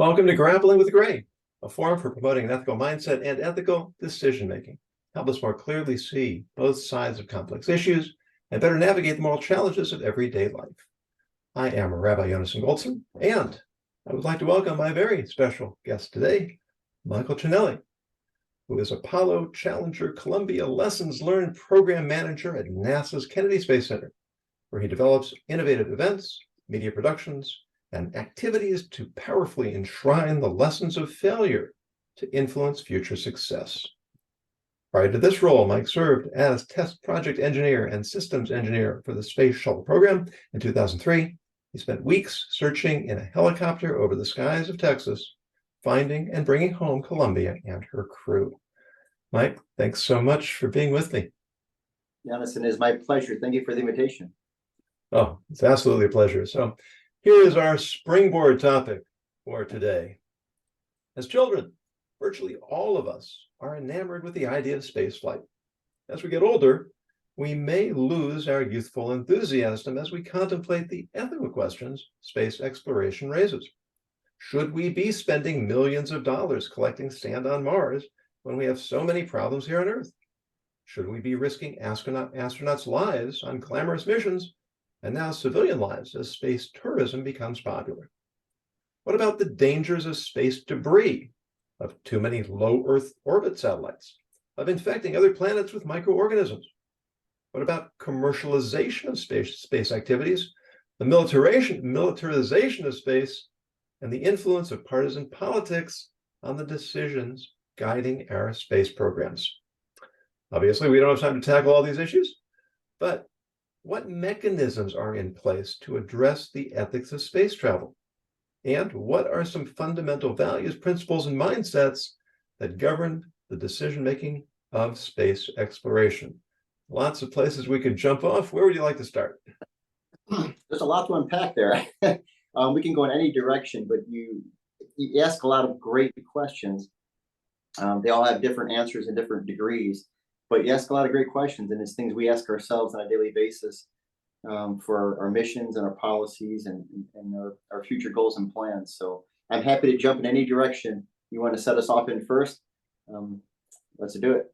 Welcome to Grappling with Gray, a forum for promoting an ethical mindset and ethical decision-making. Help us more clearly see both sides of complex issues and better navigate the moral challenges of everyday life. I am Rabbi Yonason Goldson, and I would like to welcome my very special guest today, Michael Ciannilli, who is Apollo Challenger Columbia Lessons Learned Program Manager at NASA's Kennedy Space Center, where he develops innovative events, media productions, and activities to powerfully enshrine the lessons of failure to influence future success. Prior to this role, Mike served as test project engineer and systems engineer for the Space Shuttle program. In 2003, he spent weeks searching in a helicopter over the skies of Texas, finding and bringing home Columbia and her crew. Mike, thanks so much for being with me. Yonason, it is my pleasure. Thank you for the invitation. Oh, it's absolutely a pleasure. So here is our springboard topic for today. As children, virtually all of us are enamored with the idea of space flight. As we get older, we may lose our youthful enthusiasm as we contemplate the ethical questions space exploration raises. Should we be spending millions of dollars collecting sand on Mars when we have so many problems here on Earth? Should we be risking astronauts' lives on glamorous missions and now civilian lives as space tourism becomes popular? What about the dangers of space debris, of too many low Earth orbit satellites, of infecting other planets with microorganisms? What about commercialization of space activities, the militarization of space, and the influence of partisan politics on the decisions guiding our space programs? Obviously, we don't have time to tackle all these issues, but what mechanisms are in place to address the ethics of space travel? And what are some fundamental values, principles, and mindsets that govern the decision-making of space exploration? Lots of places we could jump off. Where would you like to start? There's a lot to unpack there. We can go in any direction, but you ask a lot of great questions. They all have different answers and different degrees, but you ask a lot of great questions, and it's things we ask ourselves on a daily basis for our missions and our policies and our future goals and plans. So I'm happy to jump in any direction you want to set us off in first. Let's do it.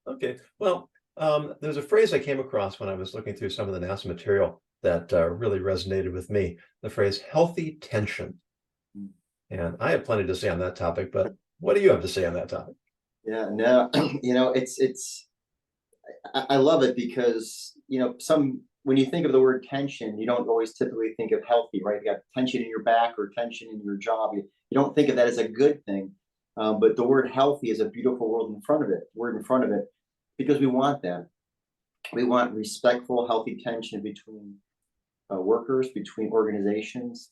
Okay. Well, there's a phrase I came across when I was looking through some of the NASA material that really resonated with me, the phrase healthy tension. And I have plenty to say on that topic, but what do you have to say on that topic? Yeah, no, I love it because, when you think of the word tension, you don't always typically think of healthy, right? You got tension in your back or tension in your job. You don't think of that as a good thing. But the word healthy is a beautiful word in front of it, because we want that. We want respectful, healthy tension between workers, between organizations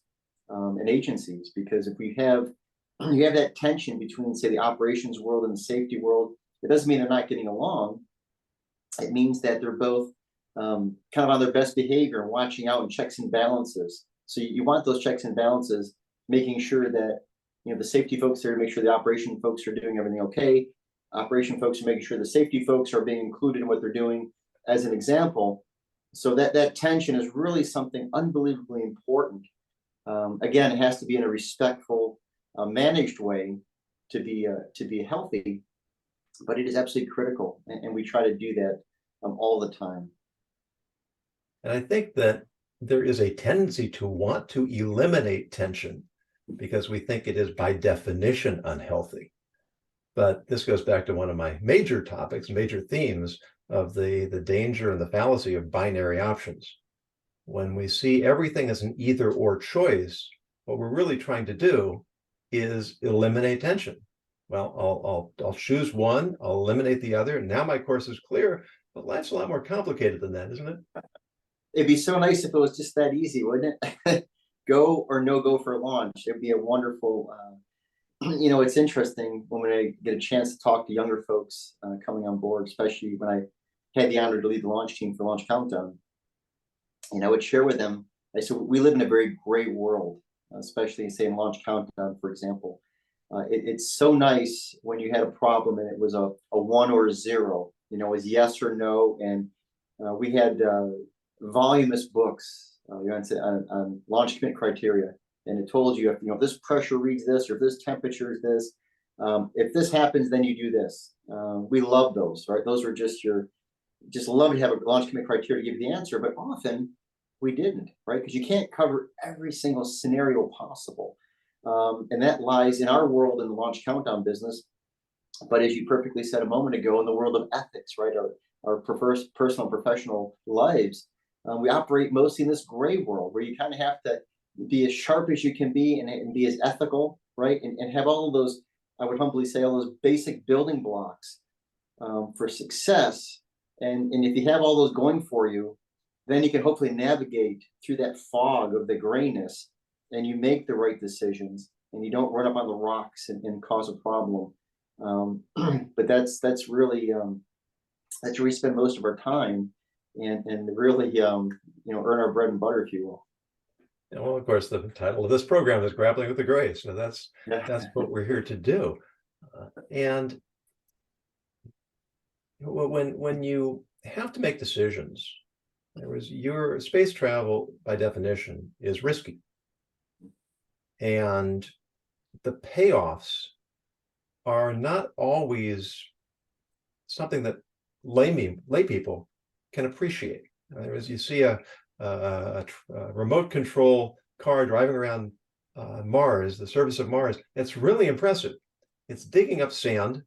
and agencies. Because if you have that tension between, say, the operations world and the safety world, it doesn't mean they're not getting along. It means that they're both kind of on their best behavior and watching out and checks and balances. So you want those checks and balances, making sure that the safety folks are to make sure the operation folks are doing everything okay. Operation folks are making sure the safety folks are being included in what they're doing, as an example. So that tension is really something unbelievably important. Again, it has to be in a respectful, managed way to be healthy, but it is absolutely critical, and we try to do that all the time. And I think that there is a tendency to want to eliminate tension because we think it is by definition unhealthy. But this goes back to one of my major topics, major themes of the danger and the fallacy of binary options. When we see everything as an either or choice, what we're really trying to do is eliminate tension. Well, I'll choose one, I'll eliminate the other, and now my course is clear. But life's a lot more complicated than that, isn't it? It'd be so nice if it was just that easy, wouldn't it? Go or no go for launch. It'd be a wonderful, it's interesting when I get a chance to talk to younger folks coming on board, especially when I had the honor to lead the launch team for Launch Countdown. And I would share with them, I said, we live in a very gray world, especially say in Launch Countdown, for example. It's so nice when you had a problem and it was a 1 or a 0, it was yes or no. And we had voluminous books on launch commit criteria. and it told you, if this pressure reads this, or if this temperature is this, if this happens, then you do this. We love those, right? Those are just love to have a launch commit criteria to give you the answer, but often we didn't, right? Because you can't cover every single scenario possible. And that lies in our world in the launch countdown business. But as you perfectly said a moment ago, in the world of ethics, right, our personal and professional lives, we operate mostly in this gray world where you kind of have to be as sharp as you can be, and be as ethical, right? And have all of those, I would humbly say, all those basic building blocks for success. And if you have all those going for you, then you can hopefully navigate through that fog of the grayness, and you make the right decisions, and you don't run up on the rocks and cause a problem. But that's really that's where we spend most of our time, and really earn our bread and butter, if you will. Yeah, well, of course, the title of this program is Grappling with the Grays. So that's what we're here to do. And when you have to make decisions, your space travel by definition is risky, and the payoffs are not always something that lay people can appreciate. As you see a remote control car driving around Mars, the surface of Mars, it's really impressive. It's digging up sand,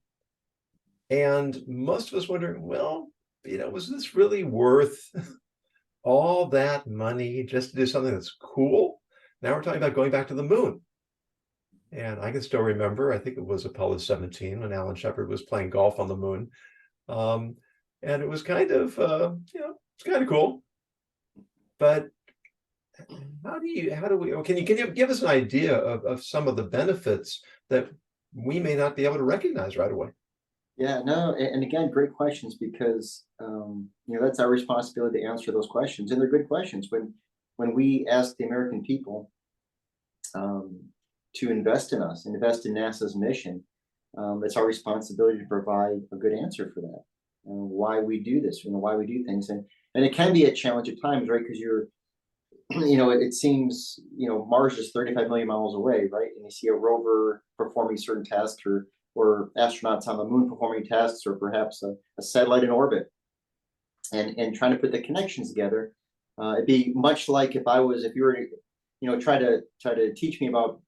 and most of us wonder, well, was this really worth all that money just to do something that's cool? Now we're talking about going back to the moon. And I can still remember, I think it was Apollo 17 when Alan Shepard was playing golf on the moon. And it was kind of, it's kind of cool. But can you give us an idea of some of the benefits that we may not be able to recognize right away? Yeah, no, and again, great questions, because that's our responsibility to answer those questions, and they're good questions. When we ask the American people to invest in us, invest in NASA's mission, it's our responsibility to provide a good answer for that, why we do this, why we do things, and it can be a challenge at times, right? Because it seems Mars is 35 million miles away, right? And you see a rover performing certain tasks, or astronauts on the moon performing tasks, or perhaps a satellite in orbit, and trying to put the connections together. It'd be much like if you were to try to teach me about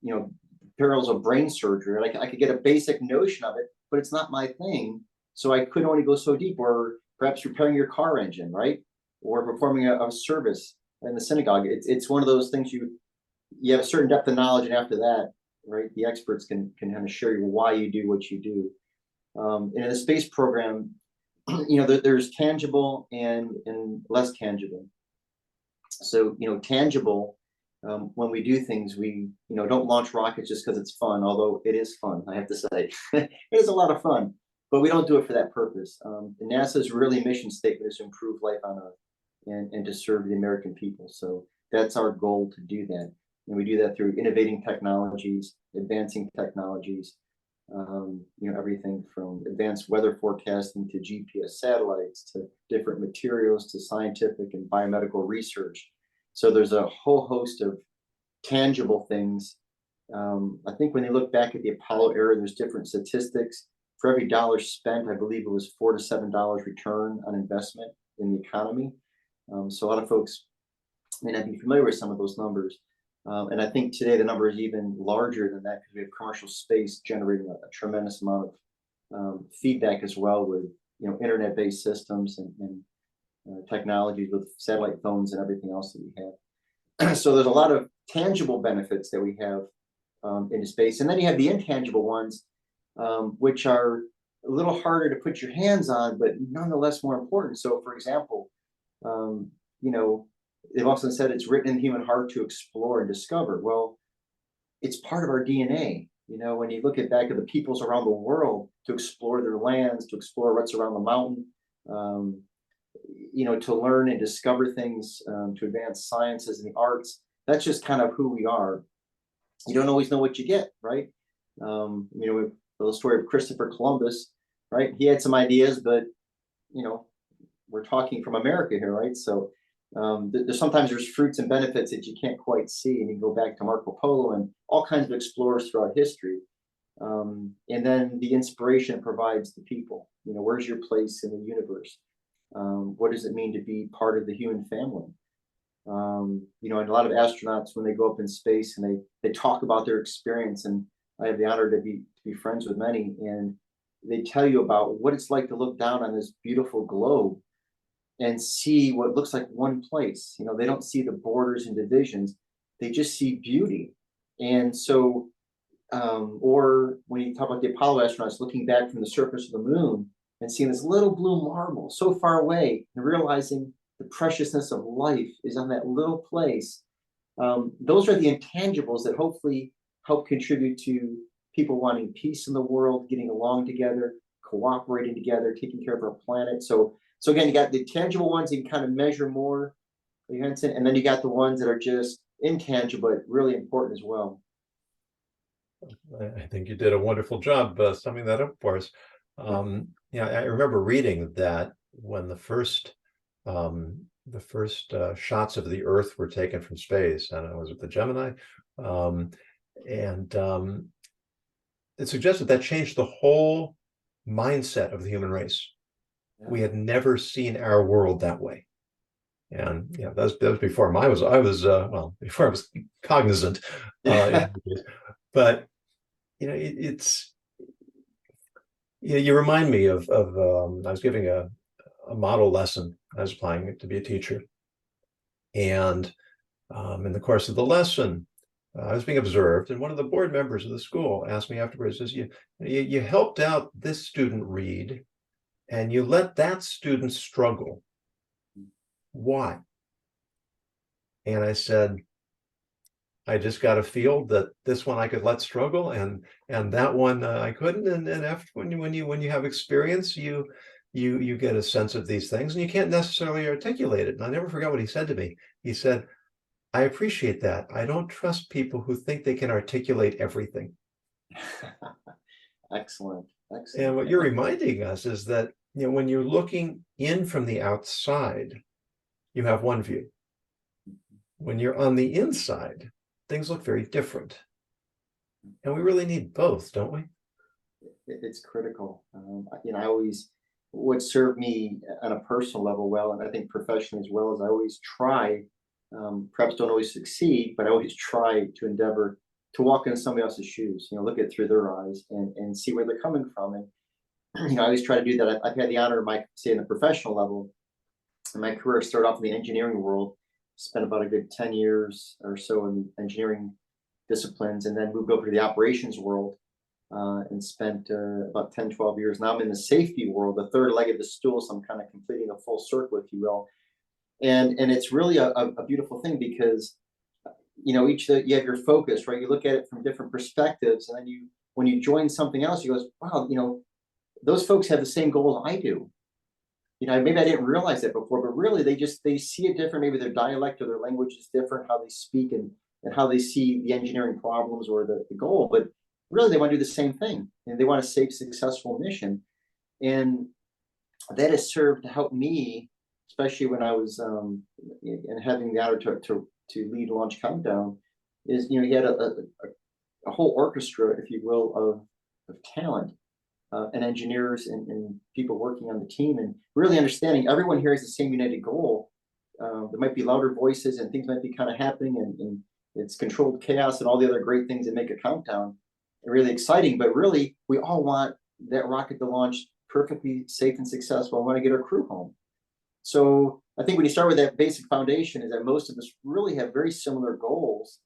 perils of brain surgery. Like, I could get a basic notion of it, but it's not my thing, so I could only go so deep. Or perhaps repairing your car engine, right? Or performing a service in the synagogue. It's one of those things you have a certain depth of knowledge, and after that, right, the experts can kind of show you why you do what you do. And in the space program, there's tangible and less tangible. So tangible, when we do things, we don't launch rockets just because it's fun, although it is fun, I have to say. It is a lot of fun, but we don't do it for that purpose. NASA's really mission statement is to improve life on Earth and to serve the American people. So that's our goal, to do that. And we do that through innovating technologies, advancing technologies, everything from advanced weather forecasting to GPS satellites to different materials to scientific and biomedical research. So there's a whole host of tangible things. I think when you look back at the Apollo era, there's different statistics. For every dollar spent, I believe it was $4 to $7 return on investment in the economy. So a lot of folks may not be familiar with some of those numbers. And I think today the number is even larger than that, because we have commercial space generating a tremendous amount of feedback as well, with internet-based systems and technologies with satellite phones and everything else that we have. So there's a lot of tangible benefits that we have into space, and then you have the intangible ones, which are a little harder to put your hands on, but nonetheless more important. So, for example, they've often said it's written in the human heart to explore and discover. Well, it's part of our DNA. When you look back at the peoples around the world, to explore their lands, to explore what's around the mountain, to learn and discover things, to advance sciences and the arts. That's just kind of who we are. You don't always know what you get, right? With the story of Christopher Columbus, right? He had some ideas, but we're talking from America here, right? So Sometimes there's fruits and benefits that you can't quite see, and you go back to Marco Polo and all kinds of explorers throughout history. And then the inspiration it provides the people. Where's your place in the universe? What does it mean to be part of the human family? And a lot of astronauts, when they go up in space and they talk about their experience, and I have the honor to be friends with many, and they tell you about what it's like to look down on this beautiful globe and see what looks like one place. They don't see the borders and divisions; they just see beauty. And so, or when you talk about the Apollo astronauts looking back from the surface of the moon and seeing this little blue marble so far away, and realizing the preciousness of life is on that little place. Those are the intangibles that hopefully help contribute to people wanting peace in the world, getting along together, cooperating together, taking care of our planet. So again, you got the tangible ones you can kind of measure more, and then you got the ones that are just intangible, but really important as well. I think you did a wonderful job summing that up for us. I remember reading that when the first shots of the Earth were taken from space, I don't know, was it the Gemini? It suggested that changed the whole mindset of the human race. Yeah. We had never seen our world that way. And that was before I was before I was cognizant. But it's you remind me of I was giving a model lesson. I was applying to be a teacher, and in the course of the lesson, I was being observed, and one of the board members of the school asked me afterwards, says, you helped out this student read, and you let that student struggle. Why? And I said, I just got a feel that this one I could let struggle, and that one I couldn't. And after when you have experience, you get a sense of these things, and you can't necessarily articulate it. And I never forgot what he said to me. He said, I appreciate that. I don't trust people who think they can articulate everything. Excellent. And what you're reminding us is that when you're looking in from the outside, you have one view. When you're on the inside, things look very different. And we really need both, don't we? It's critical. What served me on a personal level well, and I think professionally as well, is I always try, perhaps don't always succeed, but I always try to endeavor to walk in somebody else's shoes, look at it through their eyes and see where they're coming from. And, I always try to do that. I've had the honor of say in the professional level, in my career, I started off in the engineering world, spent about a good 10 years or so in engineering disciplines, and then moved over to the operations world and spent about 10, 12 years. Now I'm in the safety world, the third leg of the stool, so I'm kind of completing a full circle, if you will. And it's really a beautiful thing because, you have your focus, right? You look at it from different perspectives, and then when you join something else, you go, wow, those folks have the same goal I do. Maybe I didn't realize that before, but really they see it different. Maybe their dialect or their language is different, how they speak and how they see the engineering problems or the goal. But really they want to do the same thing, and they want a safe, successful mission. And that has served to help me, especially when I was and having the honor to lead Launch Countdown, is you had a whole orchestra, if you will, of talent. And engineers and people working on the team, and really understanding everyone here has the same united goal. There might be louder voices and things might be kind of happening, and it's controlled chaos and all the other great things that make a countdown really exciting. But really, we all want that rocket to launch perfectly safe and successful. We want to get our crew home. So I think when you start with that basic foundation, is that most of us really have very similar goals,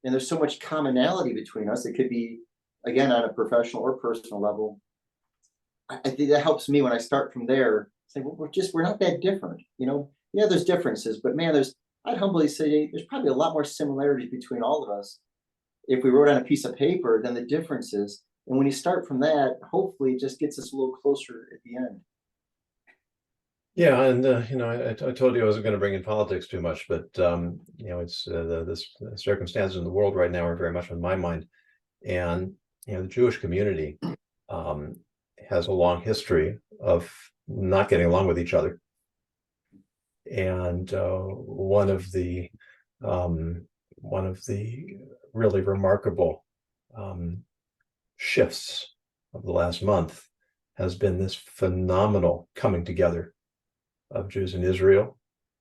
and there's so much commonality between us. It could be, again, on a professional or personal level. I think that helps me when I start from there. Say, well, we're not that different, there's differences, but man, I'd humbly say there's probably a lot more similarities between all of us if we wrote on a piece of paper than the differences. And when you start from that, hopefully it just gets us a little closer at the end. Yeah, and I told you I wasn't going to bring in politics too much, but it's the circumstances in the world right now are very much on my mind, and the Jewish community has a long history of not getting along with each other, And one of the really remarkable shifts of the last month has been this phenomenal coming together of Jews in Israel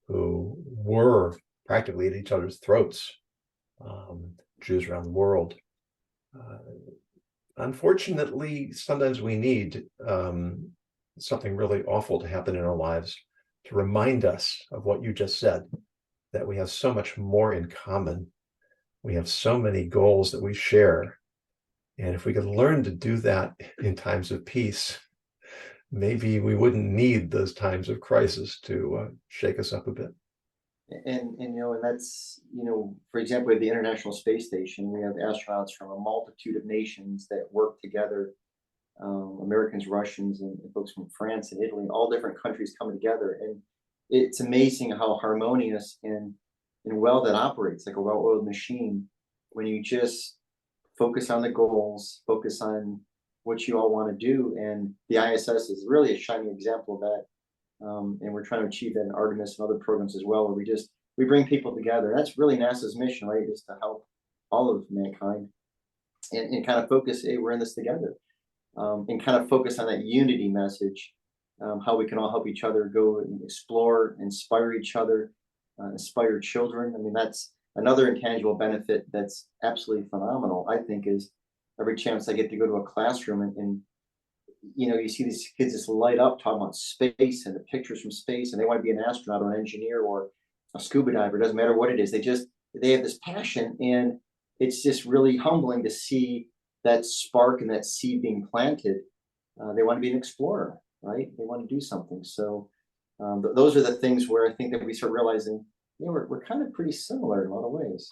who were practically at each other's throats, Jews around the world. Unfortunately, sometimes we need something really awful to happen in our lives to remind us of what you just said, that we have so much more in common. We have so many goals that we share. And if we could learn to do that in times of peace, maybe we wouldn't need those times of crisis to shake us up a bit. And that's, for example, at the International Space Station, we have astronauts from a multitude of nations that work together. Americans, Russians, and folks from France and Italy, and all different countries coming together. And it's amazing how harmonious and well that operates, like a well-oiled machine, when you just focus on the goals, focus on what you all want to do. And the ISS is really a shining example of that. And we're trying to achieve that in Artemis and other programs as well, where we bring people together. That's really NASA's mission, right? Is to help all of mankind and kind of focus, hey, we're in this together. And kind of focus on that unity message, how we can all help each other go and explore, inspire each other, inspire children. I mean, that's another intangible benefit that's absolutely phenomenal, I think, is every chance I get to go to a classroom and you see these kids just light up talking about space and the pictures from space, and they want to be an astronaut or an engineer or a scuba diver. It doesn't matter what it is. They have this passion, and it's just really humbling to see that spark and that seed being planted. They want to be an explorer, right? They want to do something. So those are the things where I think that we start realizing, we're kind of pretty similar in a lot of ways.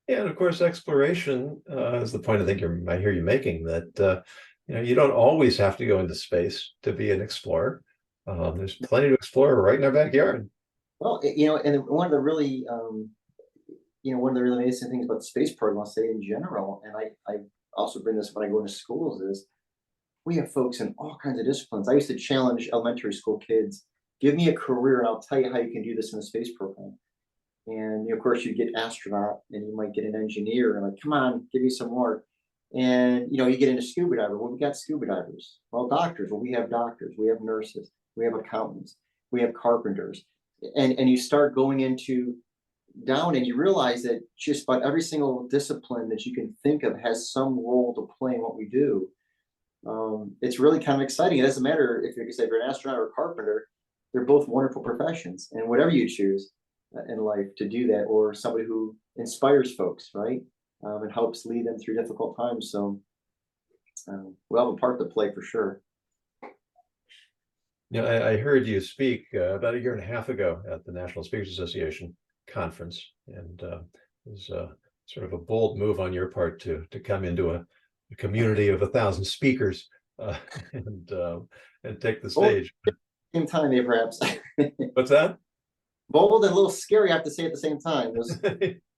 Yeah, and of course, exploration is the point I think I hear you making, that you don't always have to go into space to be an explorer. There's plenty to explore right in our backyard. Well, and one of the really one of the really amazing things about the space program, I'll say in general, and I also bring this when I go into schools, is we have folks in all kinds of disciplines. I used to challenge elementary school kids, give me a career and I'll tell you how you can do this in the space program. And of course, you get astronaut and you might get an engineer, and like, come on, give me some more. And you get into scuba diver. Well, we got scuba divers. Well, doctors. Well, we have doctors. We have nurses. We have accountants. We have carpenters. And you start going into down, and you realize that just about every single discipline that you can think of has some role to play in what we do. It's really kind of exciting. It doesn't matter if you're an astronaut or a carpenter; they're both wonderful professions. And whatever you choose in life to do that, or somebody who inspires folks, right, and helps lead them through difficult times. So we'll have a part to play for sure. I heard you speak about a year and a half ago at the National Speakers Association conference, and it was sort of a bold move on your part to come into a community of 1,000 speakers and take the stage. Same time, perhaps. What's that? Bold and a little scary, I have to say, at the same time. It was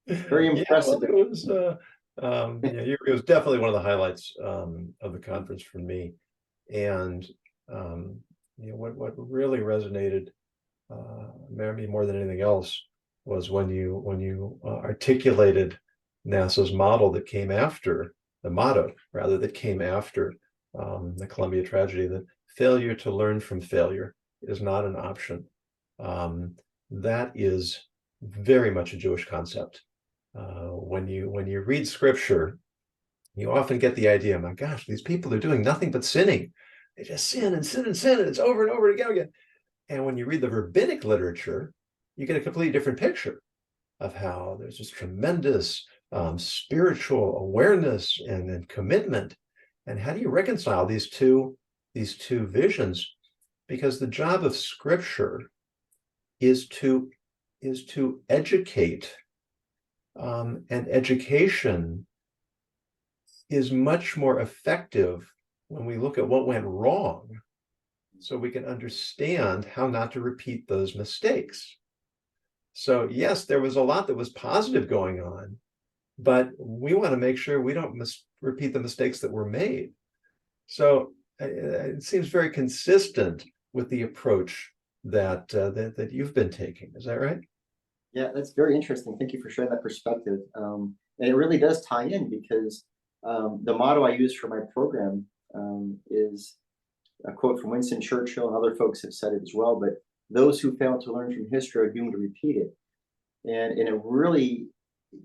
very impressive. Yeah, well, it was definitely one of the highlights of the conference for me. And what really resonated, maybe more than anything else, was when you articulated NASA's model that came after the motto, rather, that came after the Columbia tragedy, that failure to learn from failure is not an option. That is very much a Jewish concept. When you read scripture, you often get the idea, my gosh, these people are doing nothing but sinning. They just sin and sin and sin, and it's over and over again. And when you read the rabbinic literature, you get a completely different picture of how there's this tremendous spiritual awareness and commitment. And how do you reconcile these two visions? Because the job of scripture is to educate, and education is much more effective when we look at what went wrong, so we can understand how not to repeat those mistakes. So yes, there was a lot that was positive going on, but we want to make sure we don't repeat the mistakes that were made. So it seems very consistent with the approach that you've been taking. Is that right? Yeah, that's very interesting. Thank you for sharing that perspective. And it really does tie in because the motto I use for my program is a quote from Winston Churchill, and other folks have said it as well, but those who fail to learn from history are doomed to repeat it. And it really,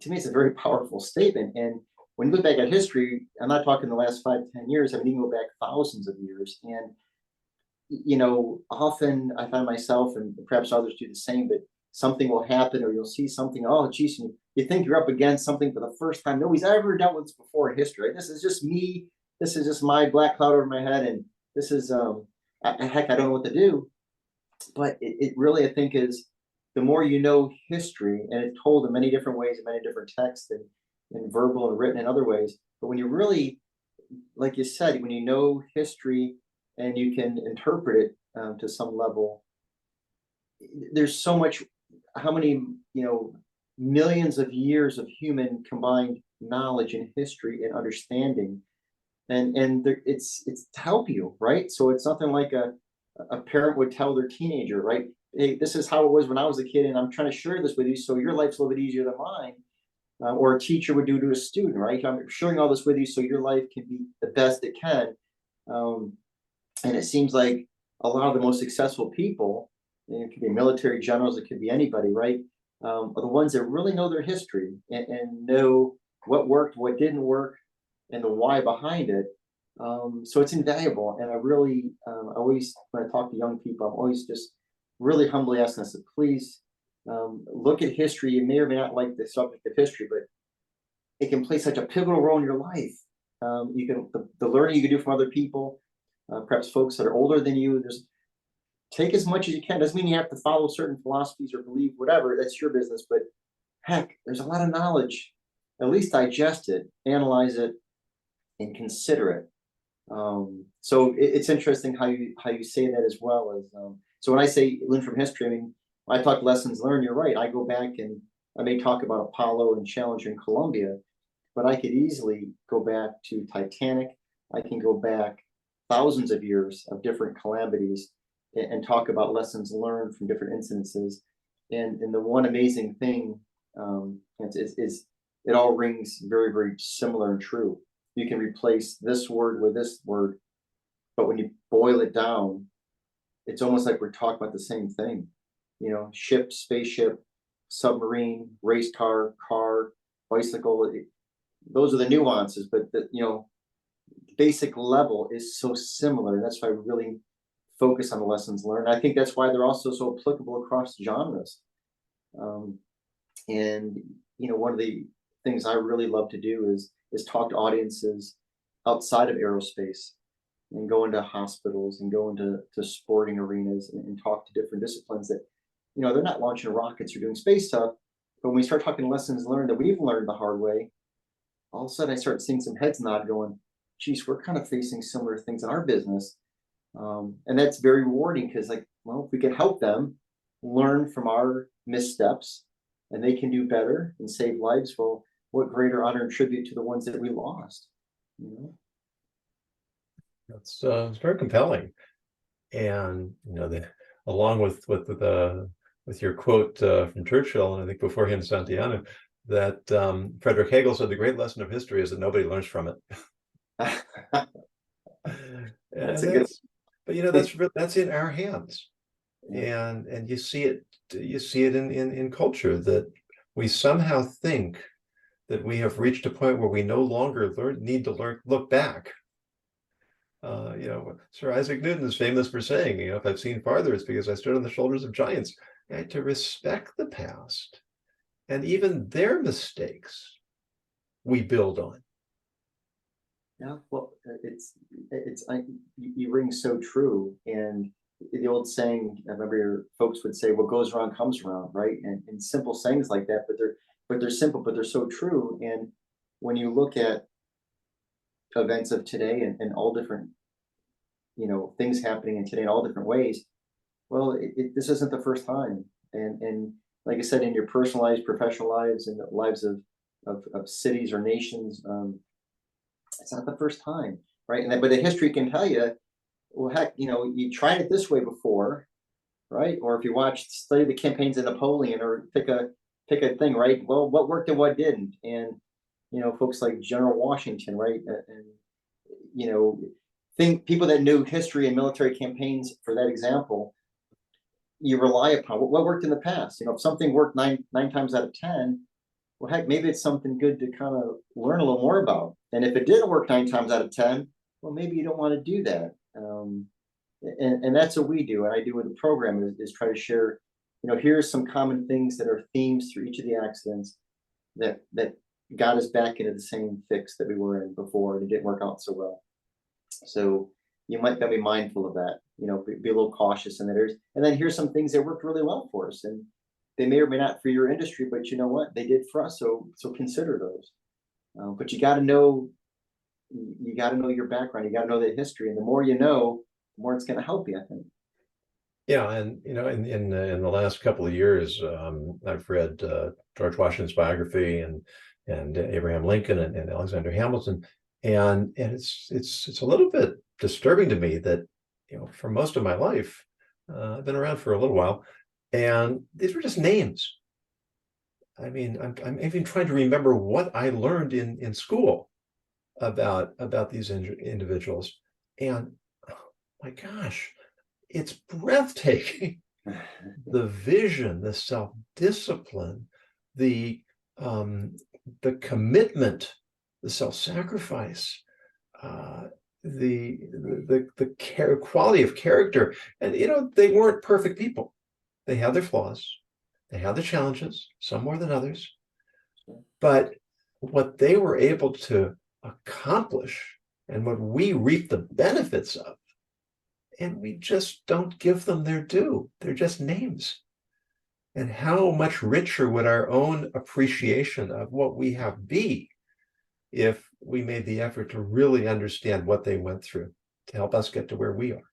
to me, it's a very powerful statement. And when you look back at history, I'm not talking the last 5 to 10 years, I mean, you can go back thousands of years. And, often I find myself, and perhaps others do the same, but something will happen or you'll see something, oh, geez, and you think you're up against something for the first time. Nobody's ever dealt with this before in history. Right? This is just me. This is just my black cloud over my head. And this is, heck, I don't know what to do. But it really, I think, is the more you know history, and it's told in many different ways, in many different texts, and verbal and written in other ways. But when you really, like you said, when you know history and you can interpret it to some level, there's so much. How many millions of years of human combined knowledge and history and understanding, and it's to help you, right? So it's nothing like a parent would tell their teenager, right? Hey, this is how it was when I was a kid, and I'm trying to share this with you so your life's a little bit easier than mine. Or a teacher would do to a student, right? I'm sharing all this with you so your life can be the best it can. Um, and it seems like a lot of the most successful people, and it could be military generals, it could be anybody, right? Are the ones that really know their history and know what worked, what didn't work, and the why behind it. So it's invaluable. And I really, always, when I talk to young people, I'm always just really humbly asking us to please look at history. You may or may not like the subject of history, but it can play such a pivotal role in your life. You can the learning you can do from other people, perhaps folks that are older than you. There's take as much as you can. Doesn't mean you have to follow certain philosophies or believe whatever. That's your business. But heck, there's a lot of knowledge. At least digest it, analyze it, and consider it. So it's interesting how you say that as well as so when I say learn from history, I mean when I talk lessons learned, you're right. I go back and I may talk about Apollo and Challenger in Columbia, but I could easily go back to Titanic. I can go back thousands of years of different calamities and talk about lessons learned from different incidences. And the one amazing thing is it all rings very, very similar and true. You can replace this word with this word, but when you boil it down, it's almost like we're talking about the same thing. Ship, spaceship, submarine, race car, bicycle. Those are the nuances, but the basic level is so similar. That's why I really focus on the lessons learned. I think that's why they're also so applicable across genres. And one of the things I really love to do is talk to audiences outside of aerospace and go into hospitals and go into sporting arenas and talk to different disciplines that they're not launching rockets or doing space stuff, but when we start talking lessons learned that we've learned the hard way, all of a sudden I start seeing some heads nod going, geez, we're kind of facing similar things in our business. And that's very rewarding because if we can help them learn from our missteps and they can do better and save lives, well, what greater honor and tribute to the ones that we lost. That's it's very compelling. And along with your quote from Churchill, and I think before him Santayana, that Frederick Hegel said the great lesson of history is that nobody learns from it. That's a good. But that's in our hands, and you see it in culture that we somehow think that we have reached a point where we no longer need to look back. Sir Isaac Newton is famous for saying, if I've seen farther, it's because I stood on the shoulders of giants. To respect the past and even their mistakes, we build on. Yeah, well, you ring so true. And the old saying, I remember your folks would say, what goes around comes around, right? And simple sayings like that, but they're simple, but they're so true. And when you look at events of today and all different, things happening in today in all different ways, well, this isn't the first time. And like I said, in your personal lives, professional lives, and the lives of cities or nations, it's not the first time, right? But the history can tell you, well, heck, you tried it this way before, right? Or if you study the campaigns of Napoleon, or pick a thing, right? Well, what worked and what didn't, and folks like General Washington, right? And think people that knew history and military campaigns for that example, you rely upon what worked in the past. If something worked nine times out of 10, well, heck, maybe it's something good to kind of learn a little more about. And if it didn't work 9 times out of 10, well, maybe you don't want to do that. And that's what we do, and I do with the program is try to share. Here's some common things that are themes through each of the accidents that got us back into the same fix that we were in before, and it didn't work out so well. So you might be mindful of that. Be a little cautious in that area. And then here's some things that worked really well for us, and they may or may not for your industry, but you know what, they did for us. So consider those. But you got to know your background. You got to know the history, and the more you know, the more it's going to help you, I think. Yeah, and in the last couple of years, I've read George Washington's biography and Abraham Lincoln and Alexander Hamilton, and it's a little bit disturbing to me that for most of my life, I've been around for a little while, and these were just names. I mean, I'm even trying to remember what I learned in school about these individuals, and oh my gosh, it's breathtaking. The vision, the self-discipline, the commitment, the self-sacrifice, the quality of character. And they weren't perfect people. They had their flaws, they had their challenges, some more than others. But what they were able to accomplish, and what we reap the benefits of, and we just don't give them their due. They're just names. And how much richer would our own appreciation of what we have be if we made the effort to really understand what they went through to help us get to where we are.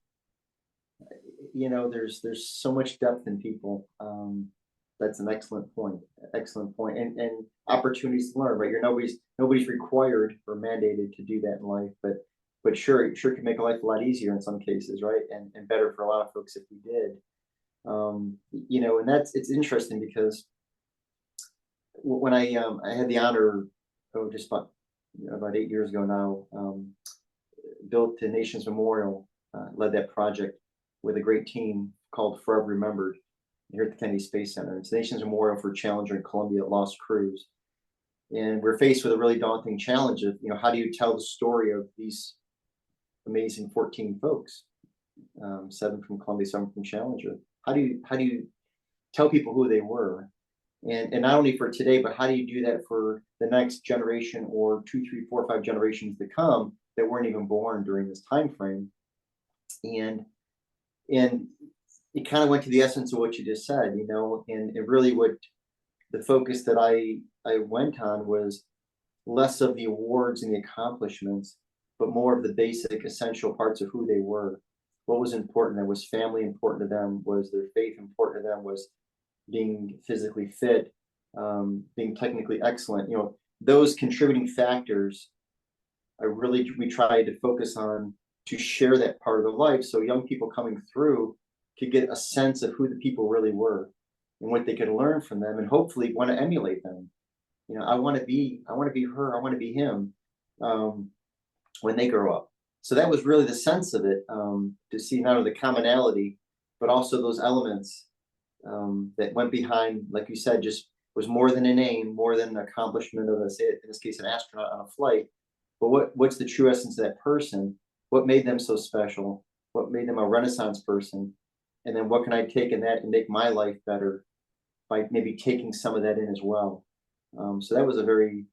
There's so much depth in people. That's an excellent point. And opportunities to learn, right? Nobody's required or mandated to do that in life, but sure, it sure can make life a lot easier in some cases, right? And better for a lot of folks if we did. And it's interesting because when I had the honor, just about 8 years ago now, built the Nation's Memorial, led that project with a great team called Forever Remembered here at the Kennedy Space Center. It's the Nation's Memorial for Challenger and Columbia lost crews. And we're faced with a really daunting challenge of, how do you tell the story of these amazing 14 folks, 7 from Columbia, 7 from Challenger? How do you tell people who they were? And not only for today, but how do you do that for the next generation or 2, 3, 4, 5 generations to come that weren't even born during this time frame? And it kind of went to the essence of what you just said, and it really what the focus that I went on was less of the awards and the accomplishments, but more of the basic essential parts of who they were. What was important? That was family important to them, was their faith important to them, was being physically fit, being technically excellent. Those contributing factors, we tried to focus on to share that part of their life, so young people coming through could get a sense of who the people really were and what they could learn from them, and hopefully want to emulate them. I want to be her, I want to be him when they grow up. So that was really the sense of it, to see not only the commonality, but also those elements that went behind, like you said, just was more than a name, more than an accomplishment of, let's say, in this case, an astronaut on a flight. But what's the true essence of that person? What made them so special? What made them a Renaissance person? And then what can I take in that and make my life better by maybe taking some of that in as well? So that was a very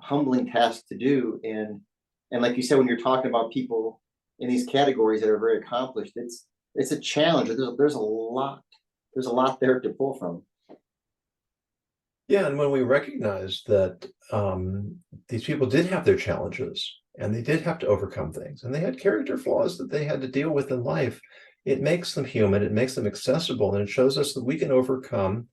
humbling task to do. And like you said, when you're talking about people in these categories that are very accomplished, it's a challenge. There's a lot there to pull from. Yeah, and when we recognize that these people did have their challenges and they did have to overcome things, and they had character flaws that they had to deal with in life, it makes them human, it makes them accessible, and it shows us that we can overcome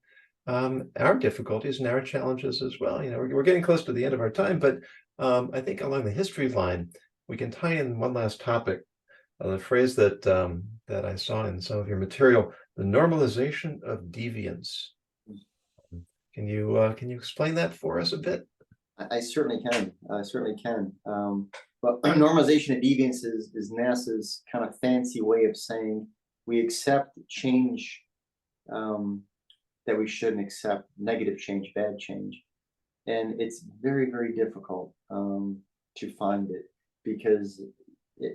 our difficulties and our challenges as well. We're getting close to the end of our time, but I think along the history line, we can tie in one last topic The phrase that I saw in some of your material, the normalization of deviance. Can you explain that for us a bit? I certainly can. I certainly can. But normalization of deviance is NASA's kind of fancy way of saying we accept change that we shouldn't accept, negative change, bad change. And it's very, very difficult to find it, because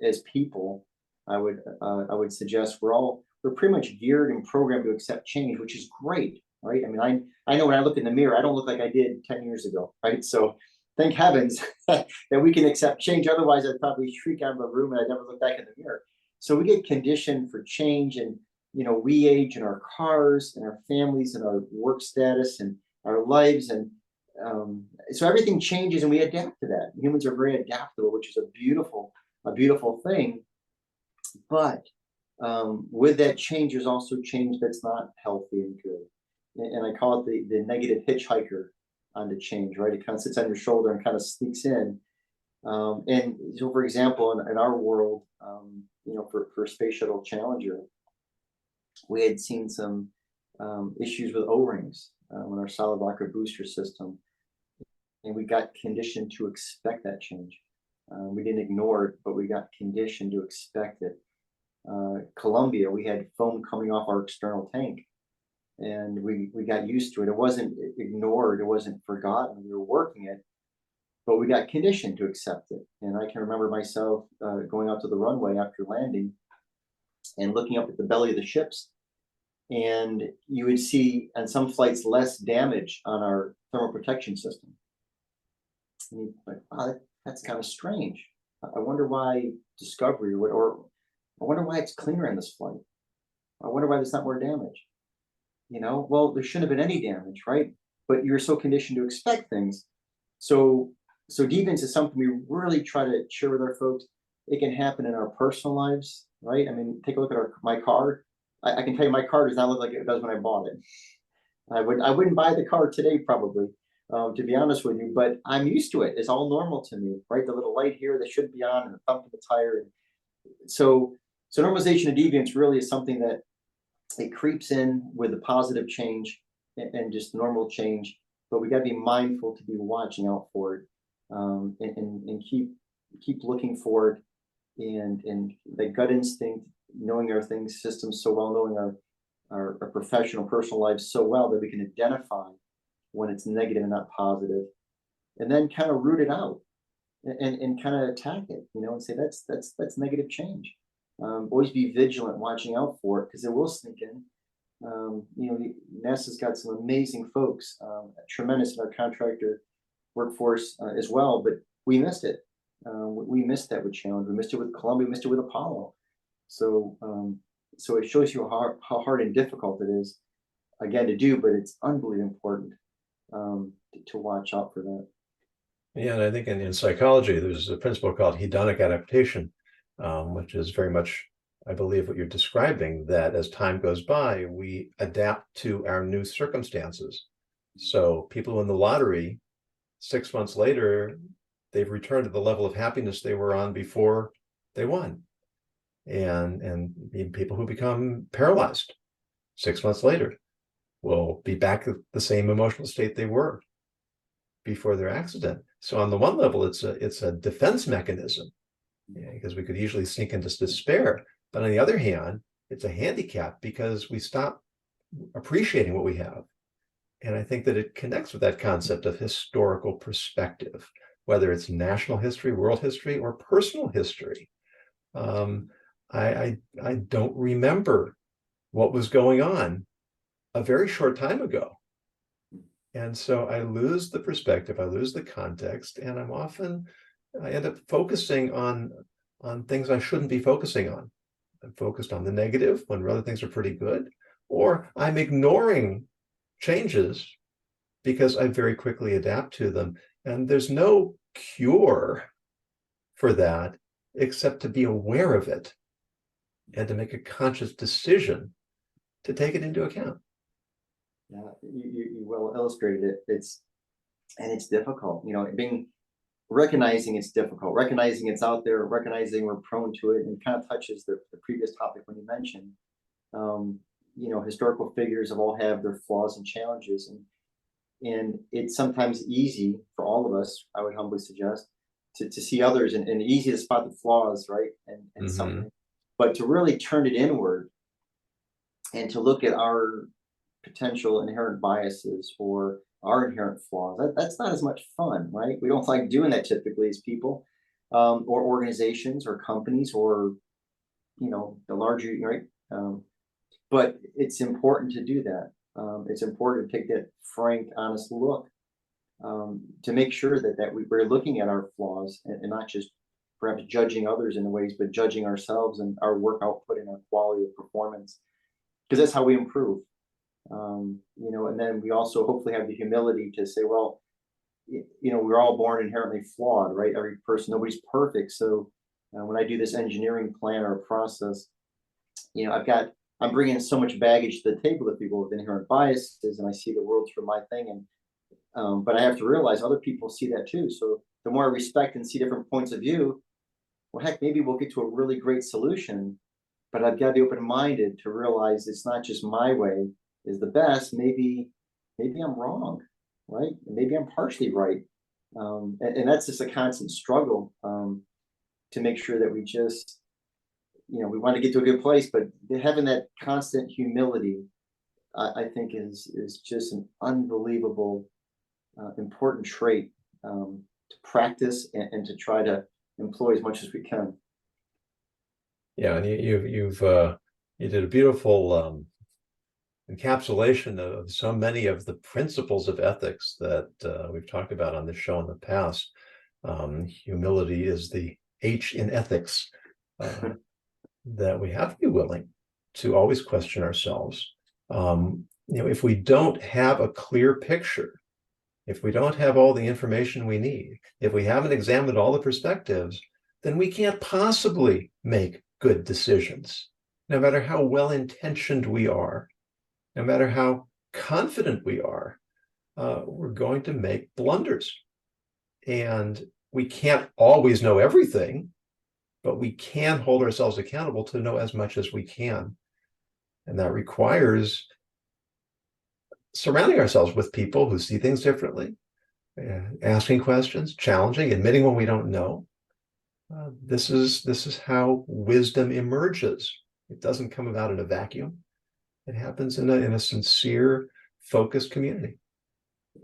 as people, I would suggest we're pretty much geared and programmed to accept change, which is great, right? I mean, I know when I look in the mirror, I don't look like I did 10 years ago, right? So thank heavens that we can accept change. Otherwise, I'd probably shriek out of the room and I'd never look back in the mirror. So we get conditioned for change, and we age in our cars and our families and our work status and our lives, and so everything changes and we adapt to that. Humans are very adaptable, which is a beautiful thing. But with that change, there's also change that's not healthy and good. And I call it the negative hitchhiker onto change, right? It kind of sits on your shoulder and kind of sneaks in. And so, for example, in our world, for Space Shuttle Challenger, we had seen some issues with O-rings in our solid rocket booster system. And we got conditioned to expect that change. We didn't ignore it, but we got conditioned to expect it. Columbia, we had foam coming off our external tank, and we got used to it. It wasn't ignored, it wasn't forgotten. We were working it, but we got conditioned to accept it. And I can remember myself going out to the runway after landing and looking up at the belly of the ships, and you would see on some flights less damage on our thermal protection system. And you're like, wow, that's kind of strange. I wonder why Discovery or I wonder why it's cleaner in this flight. I wonder why there's not more damage. Well, there shouldn't have been any damage, right? But you're so conditioned to expect things. So deviance is something we really try to share with our folks. It can happen in our personal lives, right? I mean, take a look at my car. I can tell you my car does not look like it does when I bought it. I wouldn't buy the car today probably, to be honest with you, but I'm used to it. It's all normal to me, right? The little light here that should be on, and the thump of the tire. So normalization of deviance really is something that it creeps in with a positive change and just normal change, but we got to be mindful to be watching out for it, and keep looking for it, and the gut instinct, knowing our things systems so well, knowing our professional personal lives so well that we can identify when it's negative and not positive, and then kind of root it out and kind of attack it, and say that's negative change. Always be vigilant, watching out for it, because it will sneak in. NASA's got some amazing folks, tremendous in our contractor workforce as well, but we missed it. We missed that with Challenger. We missed it with Columbia. We missed it with Apollo. So it shows you how hard and difficult it is, again, to do, but it's unbelievably important to watch out for that. Yeah, and I think in psychology, there's a principle called hedonic adaptation, which is very much, I believe, what you're describing, that as time goes by, we adapt to our new circumstances. So people who win the lottery, 6 months later, they've returned to the level of happiness they were on before they won. And people who become paralyzed 6 months later will be back at the same emotional state they were before their accident. So on the one level, it's a defense mechanism, because we could easily sink into despair. But on the other hand, it's a handicap because we stop appreciating what we have. And I think that it connects with that concept of historical perspective, whether it's national history, world history, or personal history. I don't remember what was going on a very short time ago. And so I lose the perspective, I lose the context, and I end up focusing on things I shouldn't be focusing on. I'm focused on the negative when other things are pretty good, or I'm ignoring changes because I very quickly adapt to them. And there's no cure for that except to be aware of it and to make a conscious decision to take it into account. Yeah, you well illustrated it. It's difficult, being recognizing it's difficult, recognizing it's out there, recognizing we're prone to it, and kind of touches the previous topic when you mentioned, historical figures have all have their flaws and challenges, and it's sometimes easy for all of us, I would humbly suggest, to see others and easy to spot the flaws, right? And something, but to really turn it inward and to look at our potential inherent biases or our inherent flaws, that's not as much fun, right? We don't like doing that typically as people, or organizations or companies or, the larger, right? But it's important to do that. It's important to take that frank, honest look, to make sure that we're looking at our flaws and not just perhaps judging others in ways, but judging ourselves and our work output and our quality of performance, because that's how we improve. And then we also hopefully have the humility to say, well, we're all born inherently flawed, right? Every person, nobody's perfect. So when I do this engineering plan or process, I'm bringing so much baggage to the table of people with inherent biases, and I see the world through my thing. And but I have to realize other people see that too. So the more I respect and see different points of view, well, heck, maybe we'll get to a really great solution. But I've got to be open-minded to realize it's not just my way is the best. Maybe I'm wrong, right? Maybe I'm partially right. And that's just a constant struggle, to make sure that we just, we want to get to a good place, but having that constant humility, I think is just an unbelievable, important trait, to practice and to try to employ as much as we can. Yeah, and you did a beautiful encapsulation of so many of the principles of ethics that we've talked about on this show in the past. Humility is the H in ethics, that we have to be willing to always question ourselves. If we don't have a clear picture, if we don't have all the information we need, if we haven't examined all the perspectives, then we can't possibly make good decisions, no matter how well-intentioned we are, no matter how confident we are. We're going to make blunders. And we can't always know everything, but we can hold ourselves accountable to know as much as we can. And that requires surrounding ourselves with people who see things differently, asking questions, challenging, admitting when we don't know. This is how wisdom emerges. It doesn't come about in a vacuum. It happens in a sincere, focused community.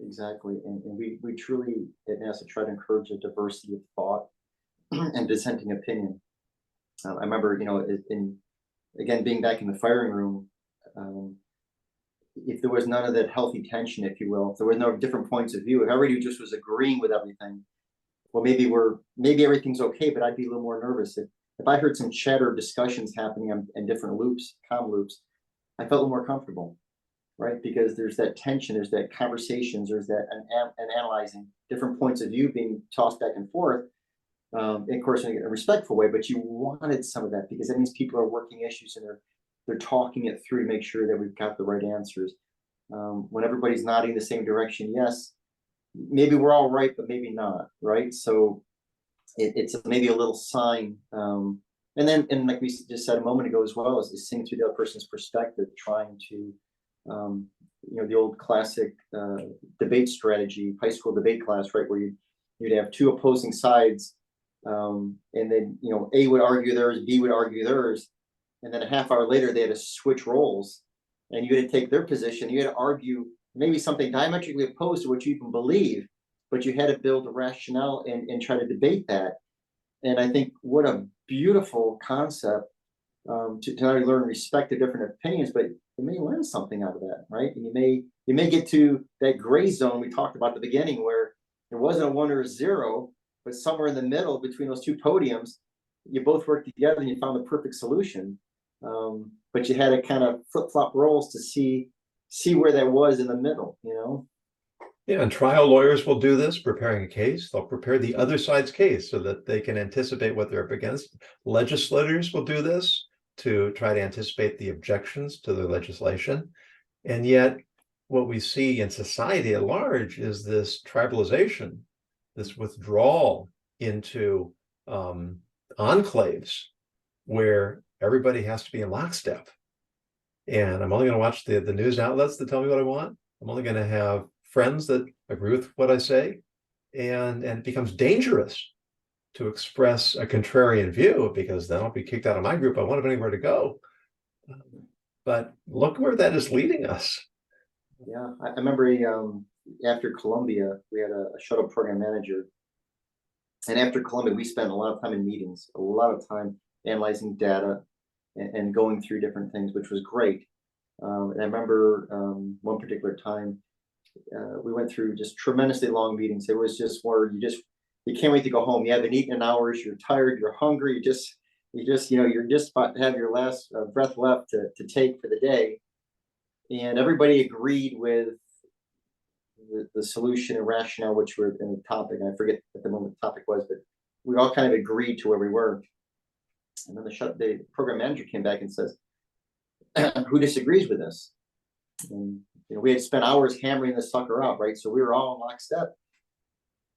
Exactly, and we truly at NASA try to encourage a diversity of thought and dissenting opinion. I remember, again, being back in the firing room, if there was none of that healthy tension, if you will, if there was no different points of view, if everybody just was agreeing with everything, well, maybe everything's okay, but I'd be a little more nervous. If I heard some chatter discussions happening in different loops, comm loops, I felt a little more comfortable, right? Because there's that tension, there's that conversations, there's that and analyzing different points of view being tossed back and forth. Of course, in a respectful way, but you wanted some of that because that means people are working issues and they're talking it through to make sure that we've got the right answers. When everybody's nodding the same direction, yes, maybe we're all right, but maybe not, right? So it's maybe a little sign. And like we just said a moment ago as well, is seeing through the other person's perspective, trying to, the old classic debate strategy, high school debate class, right, where you'd have two opposing sides, and then A would argue theirs, B would argue theirs, and then a half hour later they had to switch roles, and you had to take their position. You had to argue maybe something diametrically opposed to what you even believe, but you had to build a rationale and try to debate that. And I think what a beautiful concept, to not only learn respect to different opinions, but you may learn something out of that, right? And you may get to that gray zone we talked about at the beginning, where there wasn't a 1 or a 0, but somewhere in the middle between those two podiums, you both worked together and you found the perfect solution. But you had to kind of flip-flop roles to see where that was in the middle, Yeah, and trial lawyers will do this, preparing a case. They'll prepare the other side's case so that they can anticipate what they're up against. Legislators will do this to try to anticipate the objections to the legislation. And yet, what we see in society at large is this tribalization this withdrawal into enclaves where everybody has to be in lockstep. And I'm only going to watch the news outlets that tell me what I want. I'm only going to have friends that agree with what I say. And it becomes dangerous to express a contrarian view, because then I'll be kicked out of my group. I won't have anywhere to go. But look where that is leading us. Yeah, I remember after Columbia, we had a shuttle program manager. And after Columbia, we spent a lot of time in meetings, a lot of time analyzing data and going through different things, which was great. And I remember one particular time, we went through just tremendously long meetings. It was just where you can't wait to go home. You haven't eaten in hours, you're tired, you're hungry, you're just about to have your last breath left to take for the day. And everybody agreed with the solution and rationale, which were in the topic. I forget at the moment the topic was, but we all kind of agreed to where we were. And then the program manager came back and says, who disagrees with this? And we had spent hours hammering this sucker out, right? So we were all in lockstep,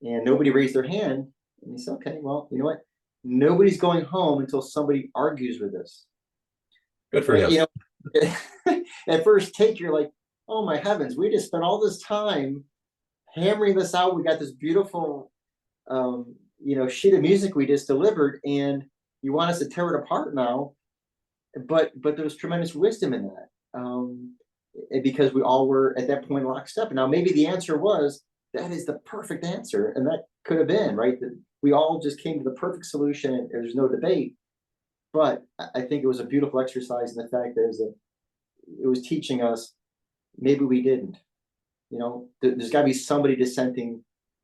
and nobody raised their hand. And he said, okay, well, you know what? Nobody's going home until somebody argues with this. Good for him. At first take, you're like, oh my heavens, we just spent all this time hammering this out. We got this beautiful, sheet of music we just delivered, and you want us to tear it apart now. But there's tremendous wisdom in that, because we all were at that point lockstep. Now maybe the answer was that is the perfect answer, and that could have been right. That we all just came to the perfect solution, and there's no debate. But I think it was a beautiful exercise in the fact that it was teaching us maybe we didn't. There's got to be somebody dissenting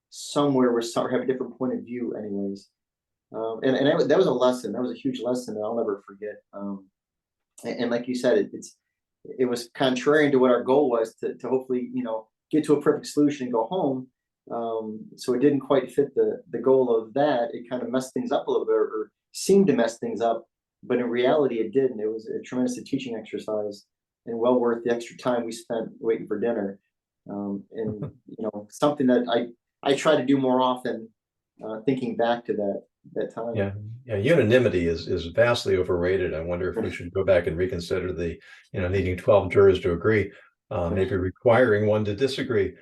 somewhere where some have a different point of view, anyways. And that was a lesson. That was a huge lesson that I'll never forget. And like you said, it was contrarian to what our goal was to hopefully get to a perfect solution and go home. So it didn't quite fit the goal of that. It kind of messed things up a little bit, or seemed to mess things up, but in reality it didn't. It was a tremendous teaching exercise, and well worth the extra time we spent waiting for dinner. And something that I try to do more often, thinking back to that time. Yeah, unanimity is vastly overrated. I wonder if we should go back and reconsider the needing 12 jurors to agree, maybe requiring one to disagree.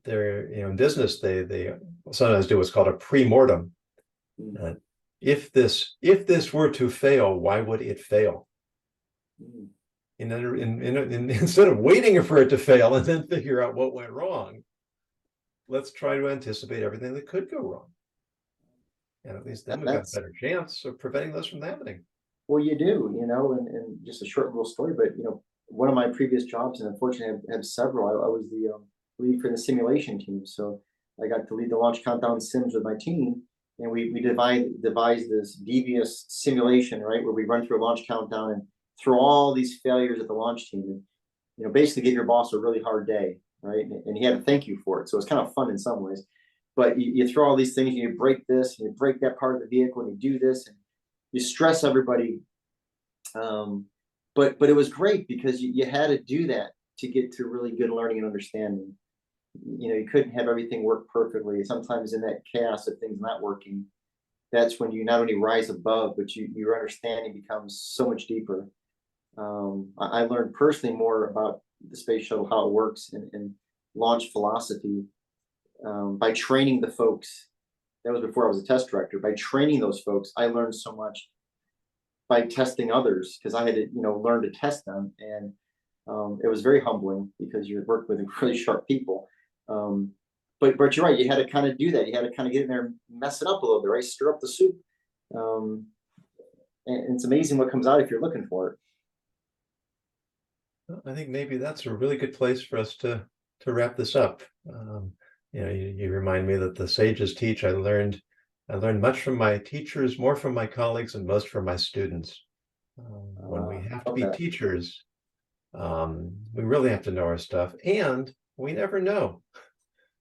They're in business, they sometimes do what's called a pre-mortem. If this were to fail, why would it fail? Instead of waiting for it to fail and then figure out what went wrong, let's try to anticipate everything that could go wrong. And at least then we've got a better chance of preventing those from happening. Well, you do, and just a short little story, but one of my previous jobs, and unfortunately I have several, I was the lead for the simulation team. So I got to lead the launch countdown sims with my team, and we devised this devious simulation, right, where we run through a launch countdown and throw all these failures at the launch team, and basically give your boss a really hard day, right? And he had to thank you for it. So it's kind of fun in some ways. But you throw all these things, and you break this, and you break that part of the vehicle, and you do this, and you stress everybody. But it was great because you had to do that to get to really good learning and understanding. You couldn't have everything work perfectly. Sometimes in that chaos of things not working, that's when you not only rise above, but your understanding becomes so much deeper. I learned personally more about the space shuttle, how it works, and launch philosophy. By training the folks. That was before I was a test director. By training those folks, I learned so much. By testing others, because I had to learn to test them, and it was very humbling because you work with really sharp people. But you're right, you had to kind of do that. You had to kind of get in there and mess it up a little bit, right? Stir up the soup. And it's amazing what comes out if you're looking for it. I think maybe that's a really good place for us to wrap this up. You remind me that the sages teach. I learned much from my teachers, more from my colleagues, and most from my students. When we have to be teachers, we really have to know our stuff, and we never know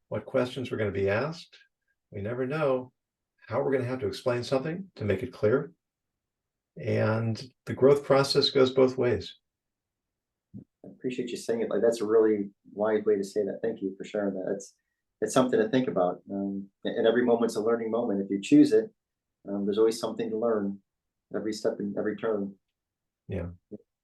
what questions we're going to be asked. We never know how we're going to have to explain something to make it clear. And the growth process goes both ways. I appreciate you saying it. Like, that's a really wise way to say that. Thank you for sharing that. it's something to think about. And every moment's a learning moment. If you choose it, there's always something to learn every step and every turn. Yeah.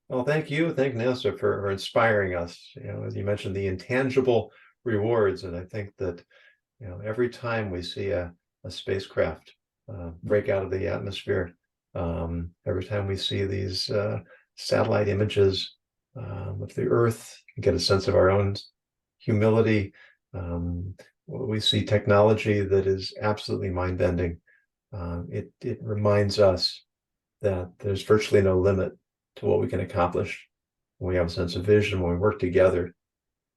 Well, thank you. Thank NASA for inspiring us. As you mentioned, the intangible rewards. And I think that, every time we see a spacecraft break out of the atmosphere, every time we see these satellite images of the Earth, get a sense of our own humility. We see technology that is absolutely mind-bending. It reminds us that there's virtually no limit to what we can accomplish when we have a sense of vision, when we work together,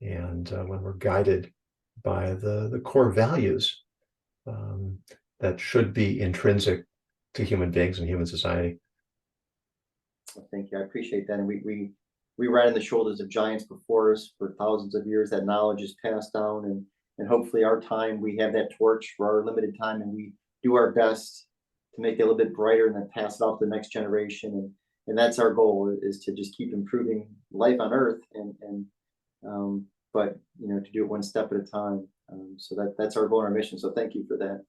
and when we're guided by the core values that should be intrinsic to human beings and human society. Well, thank you. I appreciate that. And we ride on the shoulders of giants before us for thousands of years. That knowledge is passed down, and hopefully our time, we have that torch for our limited time, and we do our best to make it a little bit brighter and then pass it off to the next generation. And that's our goal, is to just keep improving life on Earth, but to do it one step at a time. So that's our goal and our mission. So thank you for that.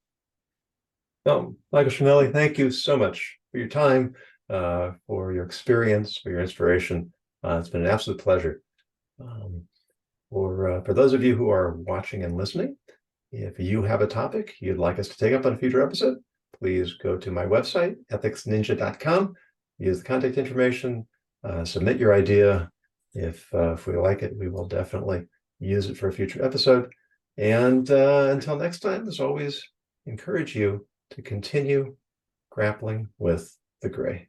Michael Ciannilli, thank you so much for your time, for your experience, for your inspiration. It's been an absolute pleasure. For those of you who are watching and listening, if you have a topic you'd like us to take up on a future episode, please go to my website, ethicsninja.com, use the contact information, submit your idea. If we like it, we will definitely use it for a future episode. And until next time, as always, encourage you to continue grappling with the gray.